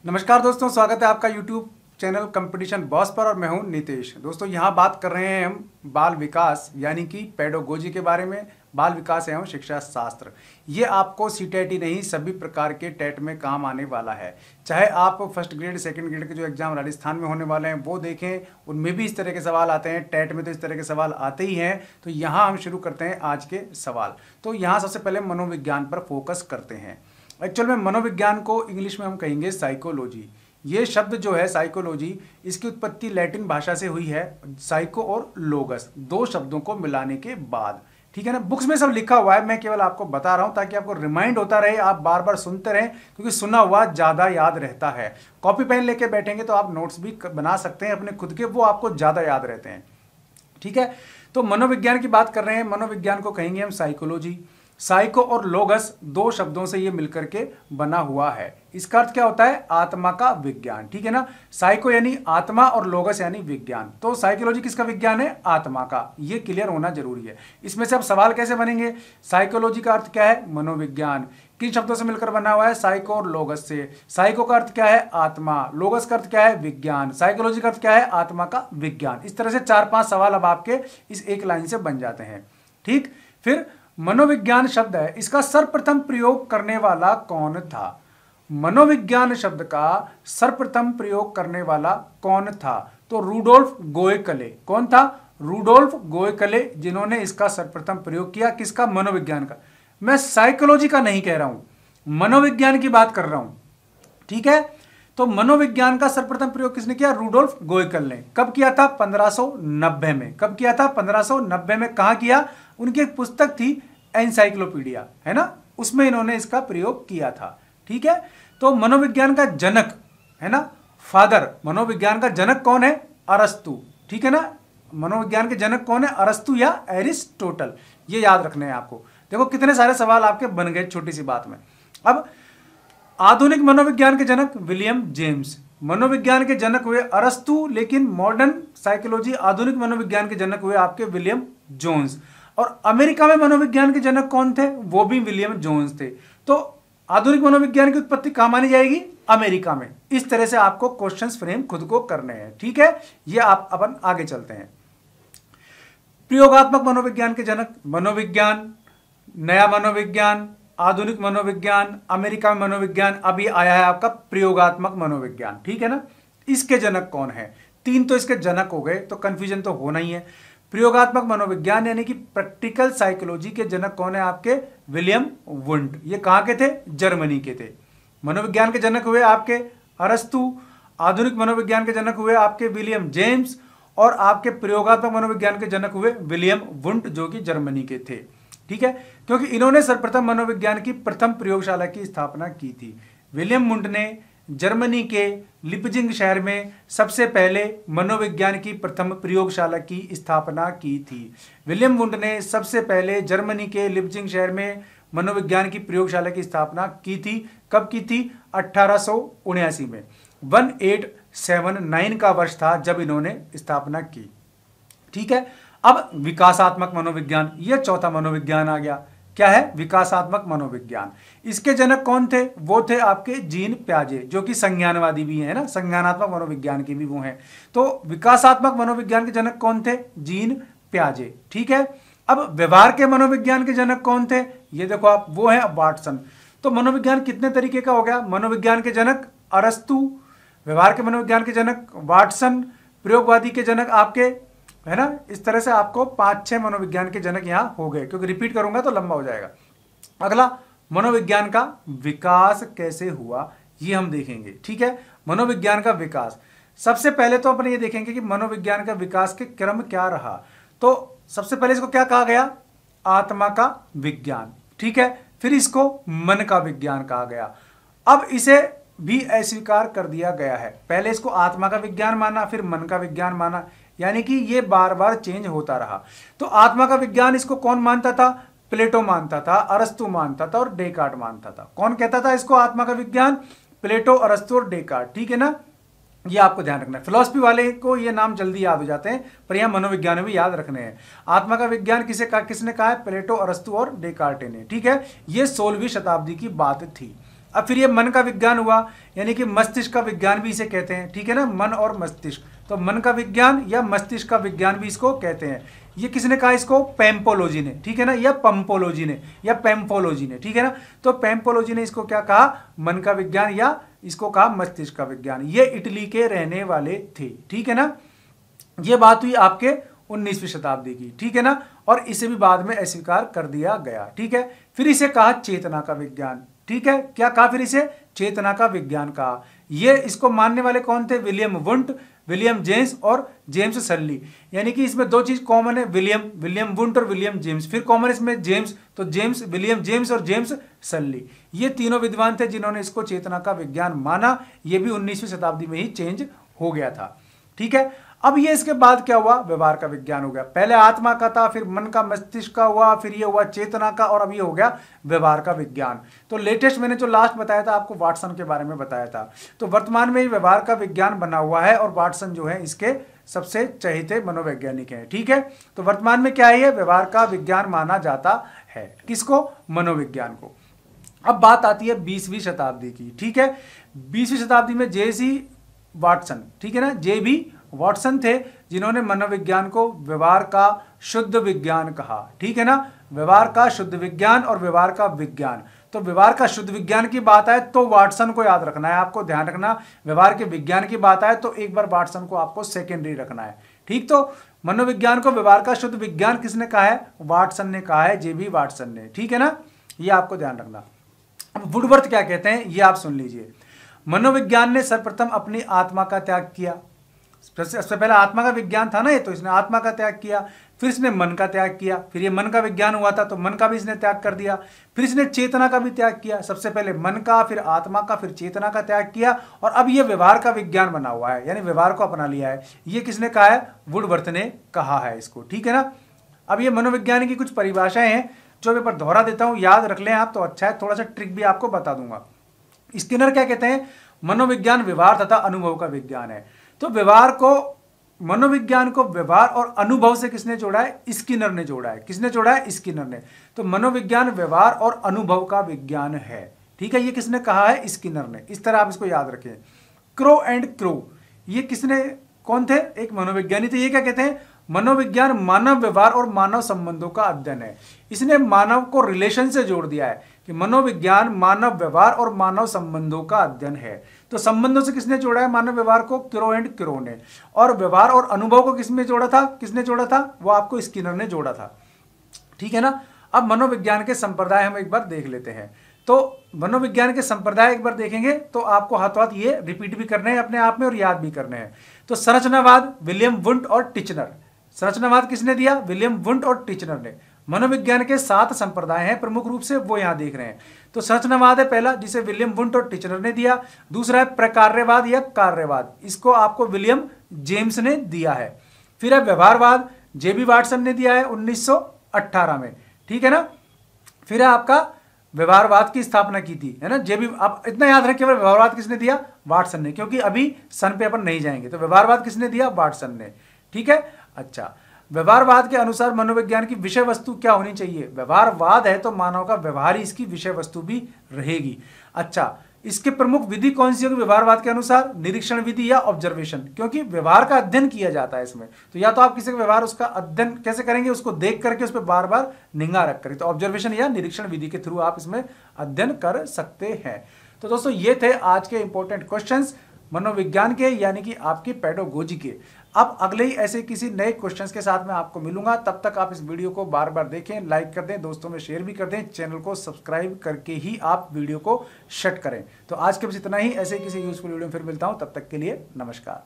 नमस्कार दोस्तों, स्वागत है आपका YouTube चैनल कंपटीशन बॉस पर और मैं हूं नितेश। दोस्तों यहां बात कर रहे हैं हम बाल विकास यानी कि पेडागोजी के बारे में। बाल विकास एवं शिक्षा शास्त्र ये आपको सीटेट ही नहीं सभी प्रकार के टेट में काम आने वाला है। चाहे आप फर्स्ट ग्रेड सेकंड ग्रेड के जो एग्जाम राजस्थान में होने वाले हैं वो देखें, उनमें भी इस तरह के सवाल आते हैं। टेट में तो इस तरह के सवाल आते ही हैं। तो यहाँ हम शुरू करते हैं आज के सवाल। तो यहाँ सबसे पहले मनोविज्ञान पर फोकस करते हैं। एक्चुअल में मनोविज्ञान को इंग्लिश में हम कहेंगे साइकोलॉजी। ये शब्द जो है साइकोलॉजी, इसकी उत्पत्ति लैटिन भाषा से हुई है, साइको और लोगस दो शब्दों को मिलाने के बाद। ठीक है ना, बुक्स में सब लिखा हुआ है, मैं केवल आपको बता रहा हूं ताकि आपको रिमाइंड होता रहे, आप बार बार सुनते रहें, क्योंकि सुना हुआ ज्यादा याद रहता है। कॉपी पेन लेके बैठेंगे तो आप नोट्स भी बना सकते हैं अपने खुद के, वो आपको ज्यादा याद रहते हैं। ठीक है, तो मनोविज्ञान की बात कर रहे हैं। मनोविज्ञान को कहेंगे हम साइकोलॉजी। साइको और लोगस दो शब्दों से ये मिलकर के बना हुआ है। इसका अर्थ क्या होता है? आत्मा का विज्ञान। ठीक है ना, साइको यानी आत्मा और लोगस यानी विज्ञान। तो साइकोलॉजी किसका विज्ञान है? आत्मा का। ये क्लियर होना जरूरी है। इसमें से अब सवाल कैसे बनेंगे? साइकोलॉजी का अर्थ क्या है? मनोविज्ञान। किन शब्दों से मिलकर बना हुआ है? साइको और लोगस से। साइको का अर्थ क्या है? आत्मा। लोगस का अर्थ क्या है? विज्ञान। साइकोलॉजी का अर्थ क्या है? आत्मा का विज्ञान। इस तरह से 4-5 सवाल अब आपके इस एक लाइन से बन जाते हैं। ठीक, फिर मनोविज्ञान शब्द है, इसका सर्वप्रथम प्रयोग करने वाला कौन था? मनोविज्ञान शब्द का सर्वप्रथम प्रयोग करने वाला कौन था? तो रूडोल्फ गोएकले। कौन था? रूडोल्फ गोएकले, जिन्होंने इसका सर्वप्रथम प्रयोग किया। किसका? मनोविज्ञान का। मैं साइकोलॉजी का नहीं कह रहा हूं, मनोविज्ञान की बात कर रहा हूं। ठीक है, तो मनोविज्ञान का सर्वप्रथम प्रयोग किसने किया? रूडोल्फ गोएकल ने। कब किया था? 1590 में। कब किया था? 1590 में। कहां किया? उनकी एक पुस्तक थी एनसाइक्लोपीडिया, है ना, उसमें इन्होंने इसका प्रयोग किया था। ठीक है, तो मनोविज्ञान का जनक है ना, फादर। मनोविज्ञान का जनक कौन है? अरस्तु। ठीक है ना, मनोविज्ञान के जनक कौन है? अरस्तु या एरिस्टोटल। ये याद रखने हैं आपको। देखो कितने सारे सवाल आपके बन गए छोटी सी बात में। अब आधुनिक मनोविज्ञान के जनक विलियम जेम्स। मनोविज्ञान के जनक हुए अरस्तु, लेकिन मॉडर्न साइकोलॉजी आधुनिक मनोविज्ञान के जनक हुए आपके विलियम जोन्स। और अमेरिका में मनोविज्ञान के जनक कौन थे? वो भी विलियम जोन्स थे। तो आधुनिक मनोविज्ञान की उत्पत्ति कहां मानी जाएगी? अमेरिका में। इस तरह से आपको क्वेश्चंस फ्रेम खुद को करने हैं। ठीक है, ये आप अपन आगे चलते हैं। प्रयोगात्मक मनोविज्ञान के जनक, मनोविज्ञान, नया मनोविज्ञान, आधुनिक मनोविज्ञान, अमेरिका में मनोविज्ञान, अभी आया है आपका प्रयोगात्मक मनोविज्ञान। ठीक है ना, इसके जनक कौन है? 3 तो इसके जनक हो गए, तो कंफ्यूजन तो होना ही है। प्रयोगात्मक मनोविज्ञान यानी कि प्रैक्टिकल साइकोलॉजी के जनक कौन है आपके? William wound. ये कहां के थे? जर्मनी के थे। मनोविज्ञान के जनक हुए आपके अरस्तु। आधुनिक मनोविज्ञान के जनक हुए आपके विलियम जेम्स। और आपके प्रयोगात्मक मनोविज्ञान के जनक हुए विलियम वुंड, जो कि जर्मनी के थे। ठीक है, क्योंकि इन्होंने सर्वप्रथम मनोविज्ञान की प्रथम प्रयोगशाला की स्थापना की थी। विलियम वुंड ने जर्मनी के लिपजिंग शहर में सबसे पहले मनोविज्ञान की प्रथम प्रयोगशाला की स्थापना की थी। विलियम वुंड ने सबसे पहले जर्मनी के लिपजिंग शहर में मनोविज्ञान की प्रयोगशाला की स्थापना की थी। कब की थी? 1879 में। 1879 का वर्ष था जब इन्होंने स्थापना की। ठीक है, अब विकासात्मक मनोविज्ञान, यह चौथा मनोविज्ञान आ गया। क्या है? विकासात्मक मनोविज्ञान। इसके जनक कौन थे? वो थे आपके जीन प्याजे, जो कि संज्ञानवादी भी है ना, संज्ञानात्मक मनोविज्ञान के भी वो हैं। तो विकासात्मक मनोविज्ञान के जनक कौन थे? जीन प्याजे। ठीक है, अब व्यवहार के मनोविज्ञान के जनक कौन थे? ये देखो आप, वो है वाटसन। तो मनोविज्ञान कितने तरीके का हो गया? मनोविज्ञान के जनक अरस्तु, व्यवहार के मनोविज्ञान के जनक वाटसन, प्रयोगवादी के जनक आपके, है ना। इस तरह से आपको 5-6 मनोविज्ञान के जनक यहां हो गए, क्योंकि रिपीट करूंगा तो लंबा हो जाएगा। अगला, मनोविज्ञान का विकास कैसे हुआ, ये हम देखेंगे। ठीक है, मनोविज्ञान का विकास। सबसे पहले तो अपन ये देखेंगे कि मनोविज्ञान का विकास के क्रम क्या रहा। तो सबसे पहले इसको क्या कहा गया? आत्मा का विज्ञान। ठीक है, फिर इसको मन का विज्ञान कहा गया। अब इसे भी अस्वीकार कर दिया गया है। पहले इसको आत्मा का विज्ञान माना, फिर मन का विज्ञान माना, यानी कि ये बार बार चेंज होता रहा। तो आत्मा का विज्ञान इसको कौन मानता था? प्लेटो मानता था, अरस्तु मानता था और डेकार्ट मानता था। कौन कहता था इसको आत्मा का विज्ञान? प्लेटो, अरस्तु और डेकार्ट। ठीक है ना, ये आपको ध्यान रखना है। फिलॉसफी वाले को ये नाम जल्दी याद हो जाते हैं, पर यहां मनोविज्ञान में भी याद रखने हैं। आत्मा का विज्ञान किसने कहा है? प्लेटो, अरस्तु और डेकार्ट ने। ठीक है, ये 16वीं शताब्दी की बात थी। अब फिर ये मन का विज्ञान हुआ, यानी कि मस्तिष्क का विज्ञान भी इसे कहते हैं, ठीक है ना, मन और मस्तिष्क। तो मन का विज्ञान या मस्तिष्क का विज्ञान भी इसको कहते हैं। ये किसने कहा इसको? पैम्पोलॉजी ने, ठीक है ना, या पंपोलॉजी ने या पैम्पोलॉजी ने, ठीक है ना। तो पैम्पोलॉजी ने इसको क्या कहा? मन का विज्ञान, या इसको कहा मस्तिष्क का विज्ञान। ये इटली के रहने वाले थे, ठीक है ना। ये बात हुई आपके 19वीं शताब्दी की, ठीक है ना, और इसे भी बाद में अस्वीकार कर दिया गया, ठीक है। फिर इसे कहा चेतना का विज्ञान, ठीक है। क्या कहा फिर इसे? चेतना का विज्ञान कहा। ये इसको मानने वाले कौन थे? विलियम वुंट, विलियम जेम्स और जेम्स सल्ली। यानी कि इसमें दो चीज कॉमन है, विलियम वुंट और विलियम जेम्स। फिर कॉमन इसमें जेम्स, तो जेम्स, विलियम जेम्स और जेम्स सल्ली, ये तीनों विद्वान थे जिन्होंने इसको चेतना का विज्ञान माना। ये भी 19वीं शताब्दी में ही चेंज हो गया था, ठीक है। अब ये इसके बाद क्या हुआ? व्यवहार का विज्ञान हो गया। पहले आत्मा का था, फिर मन का, मस्तिष्क का हुआ, फिर ये हुआ चेतना का, और अब ये हो गया व्यवहार का विज्ञान। तो लेटेस्ट मैंने जो लास्ट बताया था आपको, वाटसन के बारे में बताया था। तो वर्तमान में ये व्यवहार का विज्ञान बना हुआ है, और वाटसन जो है इसके सबसे चहेते मनोवैज्ञानिक हैं, ठीक है। तो वर्तमान में क्या है? ये व्यवहार का विज्ञान माना जाता है। किसको? मनोविज्ञान को। अब बात आती है 20वीं शताब्दी की, ठीक है। 20वीं शताब्दी में जे.सी. वाटसन, ठीक है ना, जे.बी. वाटसन थे जिन्होंने मनोविज्ञान को व्यवहार का शुद्ध विज्ञान कहा, ठीक है ना। व्यवहार का शुद्ध विज्ञान और व्यवहार का विज्ञान। तो व्यवहार का शुद्ध विज्ञान की बात आए तो वाटसन को याद रखना है, आपको ध्यान रखना। व्यवहार के विज्ञान की बात आए तो एक बार वाटसन को आपको सेकेंडरी रखना है, ठीक। तो मनोविज्ञान को व्यवहार का शुद्ध विज्ञान किसने कहा है? वाटसन ने कहा है, जे.बी. वाटसन ने, ठीक है ना, ये आपको ध्यान रखना। अब वुडवर्थ क्या कहते हैं ये आप सुन लीजिए। मनोविज्ञान ने सर्वप्रथम अपनी आत्मा का त्याग किया। सबसे पहले आत्मा का विज्ञान था ना ये, तो इसने आत्मा का त्याग किया। फिर इसने मन का त्याग किया। फिर ये मन का विज्ञान हुआ था तो मन का भी इसने त्याग कर दिया। फिर इसने चेतना का भी त्याग किया। सबसे पहले मन का, फिर आत्मा का, फिर चेतना का त्याग किया, और अब ये व्यवहार का विज्ञान बना हुआ है, यानी व्यवहार को अपना लिया है। ये किसने कहा है? वुडवर्थ ने कहा है इसको, ठीक है ना। अब ये मनोविज्ञान की कुछ परिभाषाएं हैं जो मैं पर दोहरा देता हूं, याद रख लें आप तो अच्छा है। थोड़ा सा ट्रिक भी आपको बता दूंगा। स्किनर क्या कहते हैं? मनोविज्ञान व्यवहार तथा अनुभव का विज्ञान है। तो व्यवहार को, मनोविज्ञान को व्यवहार और अनुभव से किसने जोड़ा है? स्किनर ने जोड़ा है। किसने जोड़ा है? स्किनर ने। तो मनोविज्ञान व्यवहार और अनुभव का विज्ञान है, ठीक है। ये किसने कहा है? स्किनर ने। इस तरह आप इसको याद रखें। क्रो एंड क्रो, ये किसने, कौन थे? एक मनोविज्ञानी थे। ये क्या कहते हैं? मनोविज्ञान मानव व्यवहार और मानव संबंधों का अध्ययन है। इसने मानव को रिलेशन से जोड़ दिया है कि मनोविज्ञान मानव व्यवहार और मानव संबंधों का अध्ययन है। तो संबंधों से किसने जोड़ा है मानव व्यवहार को? क्रो एंड क्रो ने। और व्यवहार और अनुभव को किसने जोड़ा था? किसने जोड़ा था? वो आपको स्किनर ने जोड़ा था, ठीक है ना। अब मनोविज्ञान के संप्रदाय हम एक बार देख लेते हैं। तो मनोविज्ञान के संप्रदाय एक बार देखेंगे तो आपको हाथों हाथ ये रिपीट भी करने हैं अपने आप में और याद भी करने हैं। तो संरचनावाद, विलियम वुंट और टिचनर। संरचनावाद किसने दिया? विलियम वुंट और टिचनर ने। मनोविज्ञान के 7 संप्रदाय हैं प्रमुख रूप से, वो यहां देख रहे हैं। तो संरचनावाद है पहला, जिसे विलियम वुंट और टिचनर ने दिया। दूसरा है प्रकार्यवाद या कार्यवाद, इसको आपको विलियम जेम्स ने दिया है। फिर है व्यवहारवाद, जे.बी. वाटसन ने दिया है 1918 में, ठीक है ना। फिर है आपका व्यवहारवाद की स्थापना की थी, है ना, जे.बी. आप इतना याद रखिए, व्यवहारवाद किसने दिया? वाटसन ने, क्योंकि अभी सन पे अपन नहीं जाएंगे। तो व्यवहारवाद किसने दिया? वाटसन ने, ठीक है। अच्छा, व्यवहारवाद के अनुसार मनोविज्ञान की विषय वस्तु क्या होनी चाहिए? व्यवहारवाद है तो मानव का व्यवहार ही इसकी विषय वस्तु भी रहेगी। अच्छा, इसके प्रमुख विधि कौन सी होगी व्यवहारवाद के अनुसार? निरीक्षण विधि या ऑब्जर्वेशन, क्योंकि व्यवहार का अध्ययन किया जाता है इसमें। तो या तो आप किसी का व्यवहार, उसका अध्ययन कैसे करेंगे? उसको देख करके उस पर बार बार निगाह रख करके। तो ऑब्जर्वेशन या निरीक्षण विधि के थ्रू आप इसमें अध्ययन कर सकते हैं। तो दोस्तों ये थे आज के इंपॉर्टेंट क्वेश्चंस मनोविज्ञान के, यानी कि आपकी पेडागोजी के। अब अगले ही ऐसे किसी नए क्वेश्चंस के साथ मैं आपको मिलूंगा। तब तक आप इस वीडियो को बार बार देखें, लाइक कर दें, दोस्तों में शेयर भी कर दें, चैनल को सब्सक्राइब करके ही आप वीडियो को शट करें। तो आज के बस इतना ही। ऐसे किसी यूजफुल वीडियो में फिर मिलता हूं, तब तक के लिए नमस्कार।